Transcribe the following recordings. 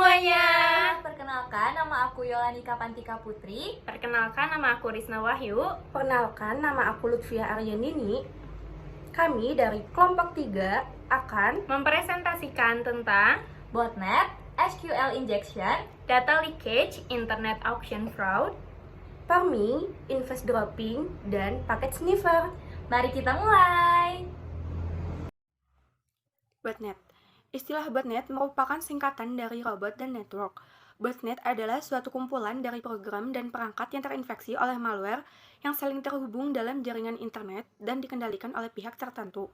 semuanya. Perkenalkan, nama aku Yolanika Pantika Putri. Perkenalkan, nama aku Risna Wahyu. Perkenalkan, nama aku Lutfia Aryanini. Kami dari kelompok 3 akan mempresentasikan tentang botnet, SQL injection, data leakage, internet auction fraud, farming, invest dropping, dan paket sniffer. Mari kita mulai. Botnet. Istilah botnet merupakan singkatan dari robot dan network. Botnet adalah suatu kumpulan dari program dan perangkat yang terinfeksi oleh malware yang saling terhubung dalam jaringan internet dan dikendalikan oleh pihak tertentu.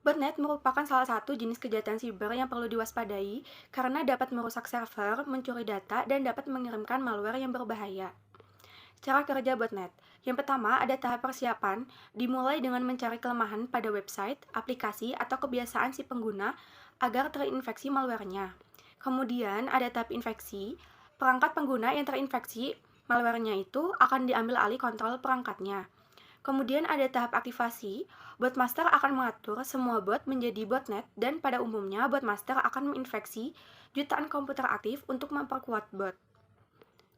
Botnet merupakan salah satu jenis kejahatan siber yang perlu diwaspadai karena dapat merusak server, mencuri data, dan dapat mengirimkan malware yang berbahaya. Cara kerja botnet. Yang pertama, ada tahap persiapan, dimulai dengan mencari kelemahan pada website, aplikasi, atau kebiasaan si pengguna agar terinfeksi malware-nya. Kemudian, ada tahap infeksi. Perangkat pengguna yang terinfeksi malware-nya itu akan diambil alih kontrol perangkatnya. Kemudian ada tahap aktivasi. Botmaster akan mengatur semua bot menjadi botnet dan pada umumnya botmaster akan menginfeksi jutaan komputer aktif untuk memperkuat bot.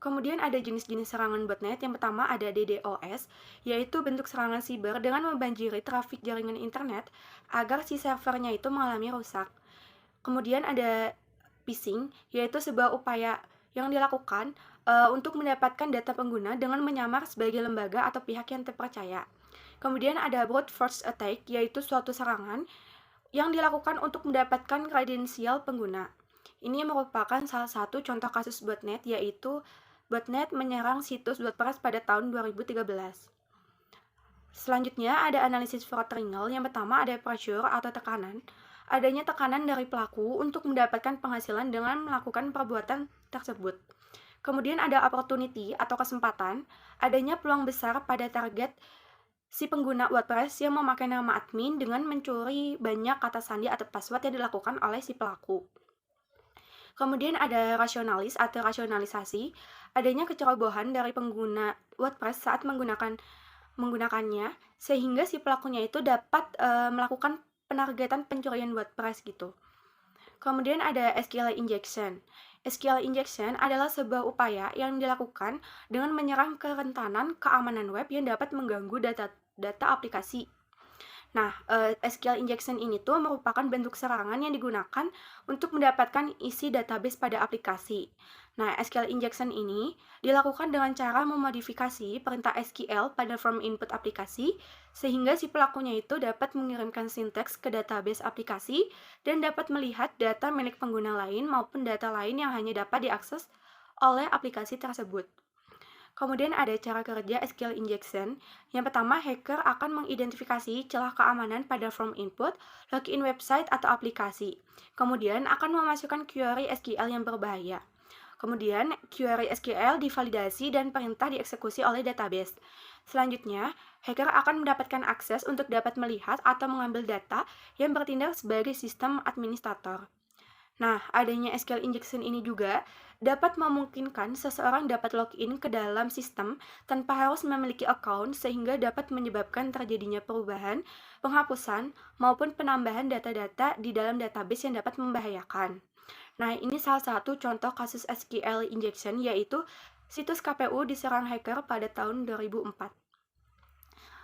Kemudian ada jenis-jenis serangan botnet. Yang pertama ada DDoS, yaitu bentuk serangan siber dengan membanjiri trafik jaringan internet agar si servernya itu mengalami rusak. Kemudian ada phishing, yaitu sebuah upaya yang dilakukan untuk mendapatkan data pengguna dengan menyamar sebagai lembaga atau pihak yang terpercaya. Kemudian ada brute force attack, yaitu suatu serangan yang dilakukan untuk mendapatkan kredensial pengguna. Ini merupakan salah satu contoh kasus botnet, yaitu botnet menyerang situs WordPress pada tahun 2013. Selanjutnya ada analisis fraud triangle. Yang pertama ada pressure atau tekanan. Adanya tekanan dari pelaku untuk mendapatkan penghasilan dengan melakukan perbuatan tersebut. Kemudian ada opportunity atau kesempatan. Adanya peluang besar pada target si pengguna WordPress yang memakai nama admin dengan mencuri banyak kata sandi atau password yang dilakukan oleh si pelaku. Kemudian ada rasionalis atau rasionalisasi, adanya kecerobohan dari pengguna WordPress saat menggunakannya, sehingga si pelakunya itu dapat melakukan penargetan pencurian WordPress gitu. Kemudian ada SQL injection. SQL injection adalah sebuah upaya yang dilakukan dengan menyerang kerentanan keamanan web yang dapat mengganggu data aplikasi. Nah, SQL injection ini tuh merupakan bentuk serangan yang digunakan untuk mendapatkan isi database pada aplikasi. Nah, SQL injection ini dilakukan dengan cara memodifikasi perintah SQL pada form input aplikasi, sehingga si pelakunya itu dapat mengirimkan sinteks ke database aplikasi dan dapat melihat data milik pengguna lain maupun data lain yang hanya dapat diakses oleh aplikasi tersebut. Kemudian ada cara kerja SQL injection. Yang pertama, hacker akan mengidentifikasi celah keamanan pada form input, login website atau aplikasi. Kemudian akan memasukkan query SQL yang berbahaya. Kemudian query SQL divalidasi dan perintah dieksekusi oleh database. Selanjutnya, hacker akan mendapatkan akses untuk dapat melihat atau mengambil data yang bertindak sebagai sistem administrator. Nah, adanya SQL injection ini juga dapat memungkinkan seseorang dapat login ke dalam sistem tanpa harus memiliki account, sehingga dapat menyebabkan terjadinya perubahan, penghapusan, maupun penambahan data-data di dalam database yang dapat membahayakan. Nah, ini salah satu contoh kasus SQL injection, yaitu situs KPU diserang hacker pada tahun 2004.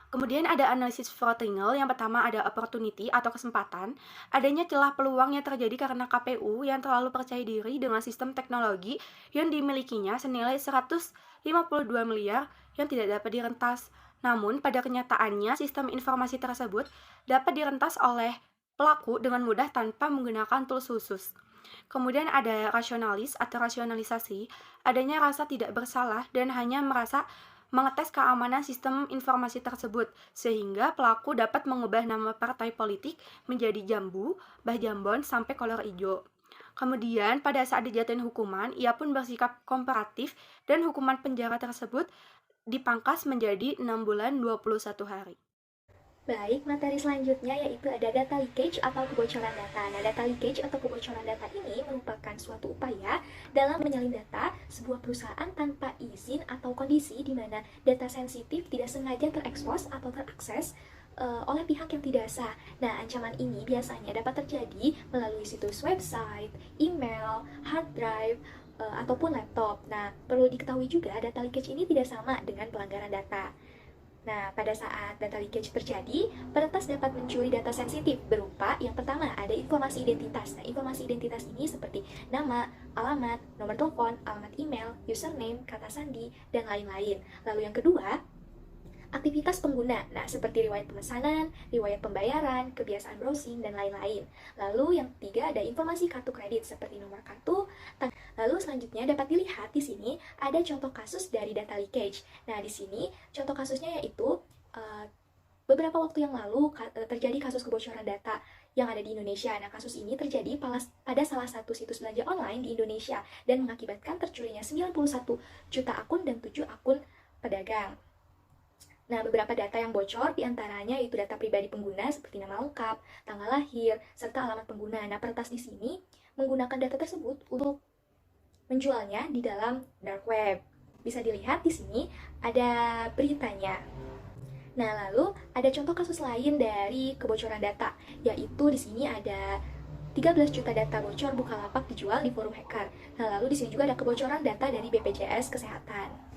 Kemudian ada analisis fraud triangle. Yang pertama ada opportunity atau kesempatan. Adanya celah peluang yang terjadi karena KPU yang terlalu percaya diri dengan sistem teknologi yang dimilikinya senilai 152 miliar yang tidak dapat direntas. Namun pada kenyataannya sistem informasi tersebut dapat direntas oleh pelaku dengan mudah tanpa menggunakan tools khusus. Kemudian ada rasionalis atau rasionalisasi. Adanya rasa tidak bersalah dan hanya merasa mengetes keamanan sistem informasi tersebut, sehingga pelaku dapat mengubah nama partai politik menjadi Jambu, Bah Jambon, sampai kolor hijau. Kemudian pada saat dijatuhin hukuman, ia pun bersikap kooperatif dan hukuman penjara tersebut dipangkas menjadi 6 bulan 21 hari. Baik, materi selanjutnya yaitu ada data leakage atau kebocoran data. Nah, data leakage atau kebocoran data ini merupakan suatu upaya dalam menyalin data sebuah perusahaan tanpa izin atau kondisi di mana data sensitif tidak sengaja terekspos atau terakses oleh pihak yang tidak sah. Nah, ancaman ini biasanya dapat terjadi melalui situs website, email, hard drive, ataupun laptop. Nah, perlu diketahui juga data leakage ini tidak sama dengan pelanggaran data. Nah, pada saat data leakage terjadi, peretas dapat mencuri data sensitif berupa yang pertama ada informasi identitas. Nah, informasi identitas ini seperti nama, alamat, nomor telepon, alamat email, username, kata sandi, dan lain-lain. Lalu yang kedua, aktivitas pengguna. Nah, seperti riwayat pemesanan, riwayat pembayaran, kebiasaan browsing, dan lain-lain. Lalu yang ketiga ada informasi kartu kredit seperti nomor kartu. Lalu selanjutnya dapat dilihat di sini ada contoh kasus dari data leakage. Nah, di sini contoh kasusnya yaitu beberapa waktu yang lalu terjadi kasus kebocoran data yang ada di Indonesia. Nah, kasus ini terjadi pada salah satu situs belanja online di Indonesia dan mengakibatkan tercurinya 91 juta akun dan 7 akun pedagang. Nah, beberapa data yang bocor diantaranya yaitu data pribadi pengguna seperti nama lengkap, tanggal lahir, serta alamat pengguna. Nah, peretas di sini menggunakan data tersebut untuk menjualnya di dalam dark web. Bisa dilihat di sini ada beritanya. Nah, lalu ada contoh kasus lain dari kebocoran data, yaitu di sini ada 13 juta data bocor Bukalapak dijual di forum hacker. Nah, lalu di sini juga ada kebocoran data dari BPJS Kesehatan.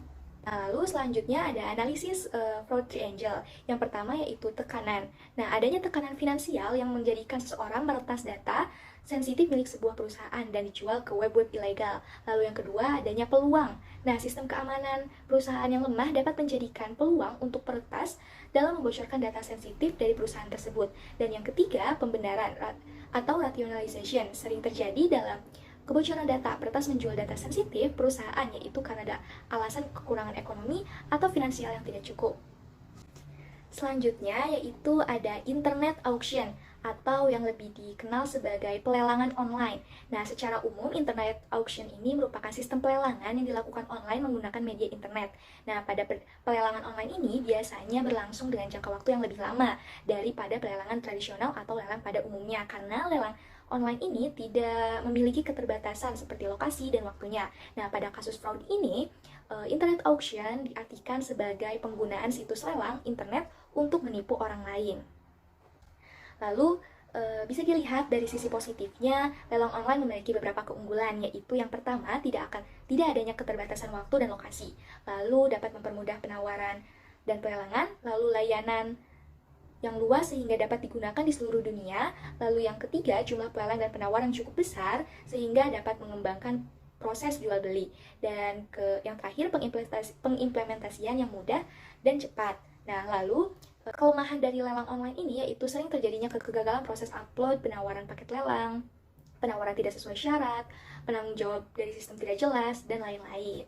Nah, lalu selanjutnya ada analisis fraud triangle. Yang pertama yaitu tekanan. Nah, adanya tekanan finansial yang menjadikan seseorang meretas data sensitif milik sebuah perusahaan dan dijual ke web-web ilegal. Lalu yang kedua adanya peluang. Nah, sistem keamanan perusahaan yang lemah dapat menjadikan peluang untuk peretas dalam membocorkan data sensitif dari perusahaan tersebut. Dan yang ketiga, pembenaran atau rationalization sering terjadi dalam kebocoran data. Peretas menjual data sensitif perusahaan yaitu karena ada alasan kekurangan ekonomi atau finansial yang tidak cukup. Selanjutnya yaitu ada internet auction atau yang lebih dikenal sebagai pelelangan online. Nah, secara umum internet auction ini merupakan sistem pelelangan yang dilakukan online menggunakan media internet. Nah, pada pelelangan online ini biasanya berlangsung dengan jangka waktu yang lebih lama daripada pelelangan tradisional atau lelang pada umumnya karena lelang online ini tidak memiliki keterbatasan seperti lokasi dan waktunya. Nah, pada kasus fraud ini, internet auction diartikan sebagai penggunaan situs lelang internet untuk menipu orang lain. Lalu, bisa dilihat dari sisi positifnya, lelang online memiliki beberapa keunggulan, yaitu yang pertama, tidak adanya keterbatasan waktu dan lokasi. Lalu, dapat mempermudah penawaran dan pelelangan, lalu layanan yang luas sehingga dapat digunakan di seluruh dunia. Lalu yang ketiga, jumlah pelelang dan penawar yang cukup besar sehingga dapat mengembangkan proses jual beli. Dan yang terakhir, pengimplementasian yang mudah dan cepat. Nah, lalu kelemahan dari lelang online ini yaitu sering terjadinya kegagalan proses upload, penawaran paket lelang, penawaran tidak sesuai syarat, penanggung jawab dari sistem tidak jelas, dan lain-lain.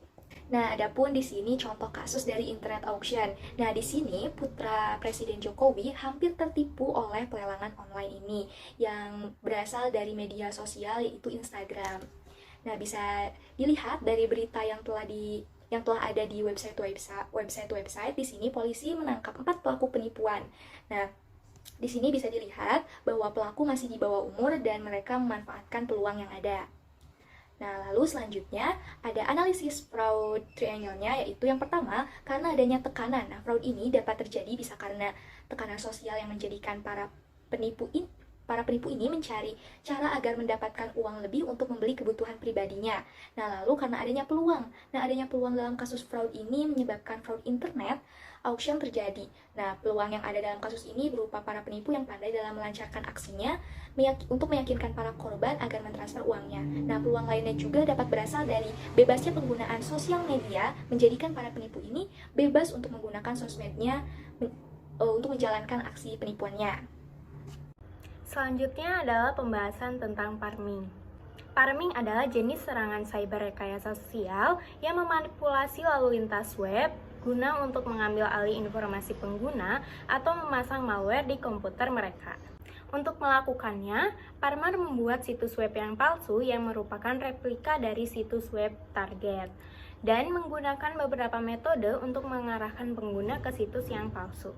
Nah, adapun di sini contoh kasus dari internet auction. Nah, di sini putra Presiden Jokowi hampir tertipu oleh pelelangan online ini yang berasal dari media sosial yaitu Instagram. Nah, bisa dilihat dari berita yang telah ada di website. Di sini polisi menangkap 4 pelaku penipuan. Nah, di sini bisa dilihat bahwa pelaku masih di bawah umur dan mereka memanfaatkan peluang yang ada. Nah, lalu selanjutnya ada analisis fraud triangle-nya, yaitu yang pertama, karena adanya tekanan. Nah, fraud ini dapat terjadi bisa karena tekanan sosial yang menjadikan para penipu ini mencari cara agar mendapatkan uang lebih untuk membeli kebutuhan pribadinya. Nah, lalu karena adanya peluang. Nah, adanya peluang dalam kasus fraud ini menyebabkan fraud internet auction terjadi. Nah, peluang yang ada dalam kasus ini berupa para penipu yang pandai dalam melancarkan aksinya untuk meyakinkan para korban agar mentransfer uangnya. Nah, peluang lainnya juga dapat berasal dari bebasnya penggunaan sosial media menjadikan para penipu ini bebas untuk menggunakan sosmednya untuk menjalankan aksi penipuannya. Selanjutnya adalah pembahasan tentang parming. Parming adalah jenis serangan cyber rekayasa sosial yang memanipulasi lalu lintas web guna untuk mengambil alih informasi pengguna atau memasang malware di komputer mereka. Untuk melakukannya, parmer membuat situs web yang palsu yang merupakan replika dari situs web target dan menggunakan beberapa metode untuk mengarahkan pengguna ke situs yang palsu.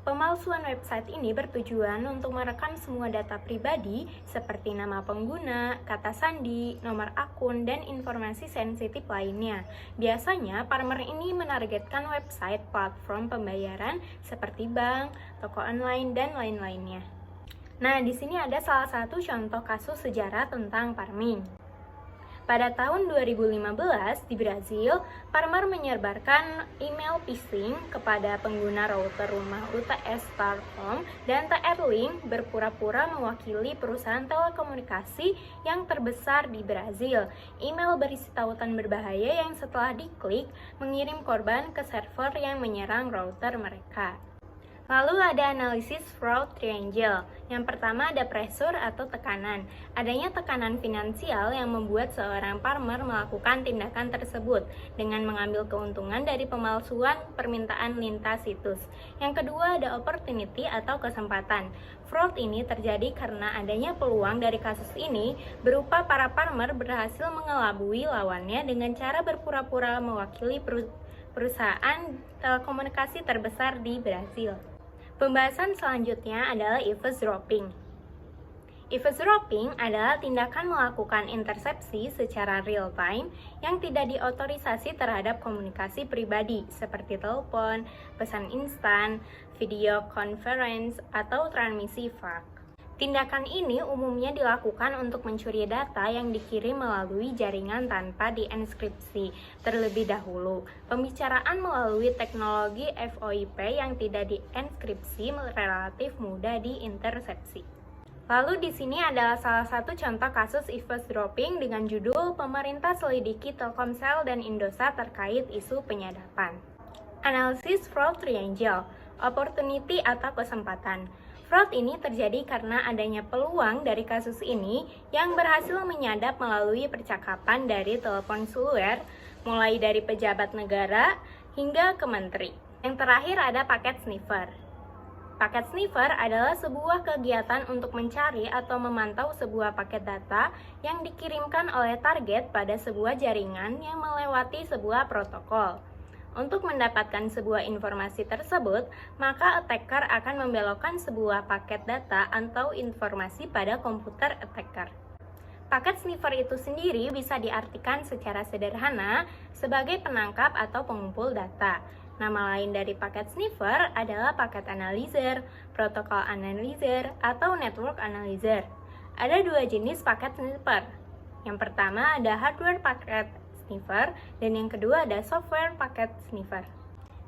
Pemalsuan website ini bertujuan untuk merekam semua data pribadi seperti nama pengguna, kata sandi, nomor akun, dan informasi sensitif lainnya. Biasanya, parmer ini menargetkan website platform pembayaran seperti bank, toko online, dan lain-lainnya. Nah, di sini ada salah satu contoh kasus sejarah tentang parming. Pada tahun 2015 di Brazil, parmer menyebarkan email phishing kepada pengguna router rumah UTS Starcom dan TR-Link berpura-pura mewakili perusahaan telekomunikasi yang terbesar di Brazil. Email berisi tautan berbahaya yang setelah diklik mengirim korban ke server yang menyerang router mereka. Lalu ada analisis fraud triangle. Yang pertama ada pressure atau tekanan. Adanya tekanan finansial yang membuat seorang parmer melakukan tindakan tersebut dengan mengambil keuntungan dari pemalsuan permintaan lintas situs. Yang kedua ada opportunity atau kesempatan. Fraud ini terjadi karena adanya peluang dari kasus ini berupa para parmer berhasil mengelabui lawannya dengan cara berpura-pura mewakili perusahaan telekomunikasi terbesar di Brazil. Pembahasan selanjutnya adalah eavesdropping. Eavesdropping adalah tindakan melakukan intersepsi secara real time yang tidak diotorisasi terhadap komunikasi pribadi seperti telepon, pesan instan, video conference, atau transmisi fax. Tindakan ini umumnya dilakukan untuk mencuri data yang dikirim melalui jaringan tanpa dienkripsi terlebih dahulu. Pembicaraan melalui teknologi VoIP yang tidak dienkripsi relatif mudah diintersepsi. Lalu di sini adalah salah satu contoh kasus eavesdropping dengan judul Pemerintah Selidiki Telkomsel dan Indosat terkait isu penyadapan. Analisis fraud triangle, opportunity atau kesempatan. Fraud ini terjadi karena adanya peluang dari kasus ini yang berhasil menyadap melalui percakapan dari telepon seluler, mulai dari pejabat negara hingga ke menteri. Yang terakhir ada paket sniffer. Paket sniffer adalah sebuah kegiatan untuk mencari atau memantau sebuah paket data yang dikirimkan oleh target pada sebuah jaringan yang melewati sebuah protokol. Untuk mendapatkan sebuah informasi tersebut, maka attacker akan membelokkan sebuah paket data atau informasi pada komputer attacker. Paket sniffer itu sendiri bisa diartikan secara sederhana sebagai penangkap atau pengumpul data. Nama lain dari paket sniffer adalah paket analyzer, protokol analyzer, atau network analyzer. Ada dua jenis paket sniffer. Yang pertama ada hardware paket sniffer dan yang kedua ada software paket sniffer.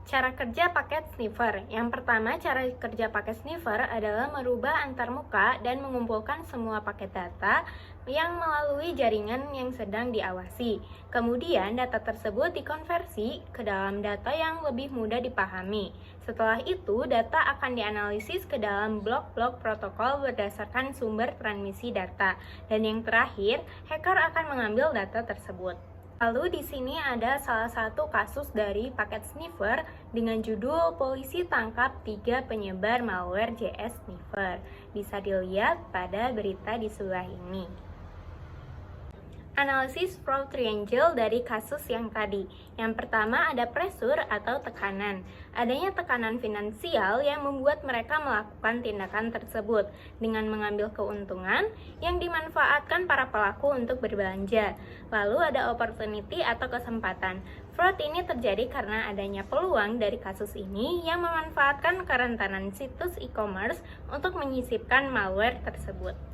Cara kerja paket sniffer. Yang pertama, cara kerja paket sniffer adalah merubah antarmuka dan mengumpulkan semua paket data yang melalui jaringan yang sedang diawasi. Kemudian data tersebut dikonversi ke dalam data yang lebih mudah dipahami. Setelah itu, data akan dianalisis ke dalam blok-blok protokol berdasarkan sumber transmisi data. Dan yang terakhir, hacker akan mengambil data tersebut. Lalu di sini ada salah satu kasus dari paket sniffer dengan judul Polisi Tangkap 3 Penyebar Malware JS Sniffer. Bisa dilihat pada berita di sebelah ini. Analisis fraud triangle dari kasus yang tadi. Yang pertama ada pressure atau tekanan. Adanya tekanan finansial yang membuat mereka melakukan tindakan tersebut dengan mengambil keuntungan yang dimanfaatkan para pelaku untuk berbelanja. Lalu ada opportunity atau kesempatan. Fraud ini terjadi karena adanya peluang dari kasus ini yang memanfaatkan kerentanan situs e-commerce untuk menyisipkan malware tersebut.